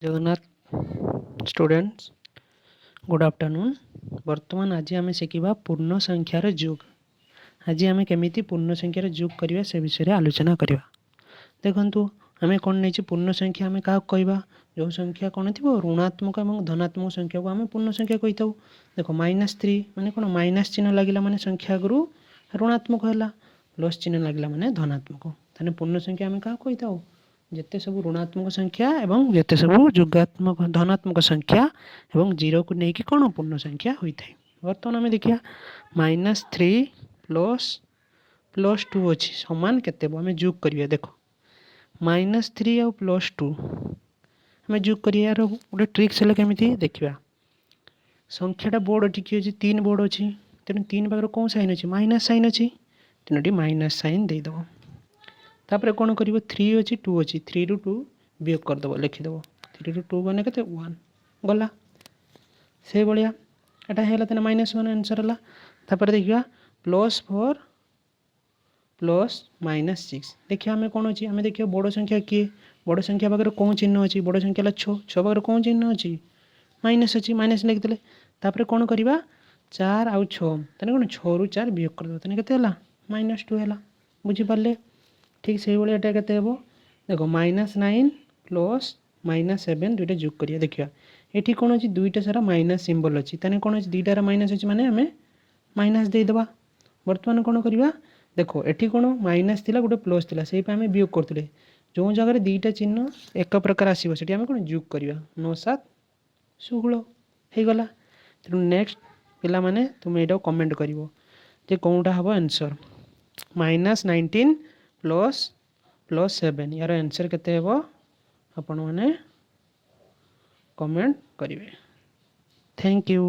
Jagannath students good afternoon. वर्तमान आज आम शिखा पूर्ण संख्यार जोग। आज आम केमी पूर्ण संख्यार जोग करवा से विषय आलोचना करवा। देखु आम कौन नहीं पूर्ण संख्या आम क्या कहवा जो संख्या कौन थी ऋणात्मक और धनात्मक संख्या को आम पूर्ण संख्या कही था। देख -3 माने कौन माइनस चिन्ह लगे माने संख्या आगु ऋणात्मक है, प्लस चिन्ह लगे माने धनात्मक। तेज पूर्ण संख्या आम क्या कही था जिते सब ऋणात्मक संख्या एवं जिते सब जोगात्मक धनात्मक संख्या एवं जीरो को लेकिन कौन पूर्ण संख्या होता है। बर्तमान आम देखिए -3 ++2 अच्छी सामान के आम जोग करिए। देख -3 आउ +2 आम जोग कर गोटे ट्रिक्स है केमी देखा। संख्याटा बोर्ड टी अच्छी 3 बोर्ड अच्छी तेणु 3 पाखे कौन साइन अच्छी माइनस साइन अच्छी तेनाली माइनस साइन देदेव। तापर कौन कर 3 अच्छी 2 अच्छी 3 रू 2 वियोग करदेव लिखिदेव 3 रू 2 बने के 1 गला से भाया एटा है -1 आंसर है। तापर देखिए +4 + -6 देखिए आम कौन अच्छी आम देखिए बड़ संख्या किए बड़ संख्या पाखे कौन चिन्ह अच्छी बड़ संख्या 6 पाखे कौन चिन्ह अच्छी माइनस अच्छी माइनस लिखिदे। तापर कौन करवा 4 आउ 6 तेना कौन 6 रू 4 वियोग करदेव तेना के -2 है। बुझीपारे ठीक से भाया के देख -9 + -7 दुईटा जोग करिया। देखिए ये कौन अच्छी दुईटा सारा माइनस सिंबल अच्छी तेने कौन अच्छी दुईटार माइनस अच्छी माने आम माइनस देदेबा। बर्तमान कौन करवा देख ये कौन माइनस थिला गोटे प्लस थिला से आम वियोग करते जो जगह दुईटा चिन्ह एक प्रकार आसो से आम कौन जोग करवा 9 7 16 होगला। तेणु नेक्स्ट पिला माने तुम ये कमेंट कर कौनटा हम आंसर -19 ++7 यार आंसर केते हेबो आपण माने कमेंट करिवे। Thank you.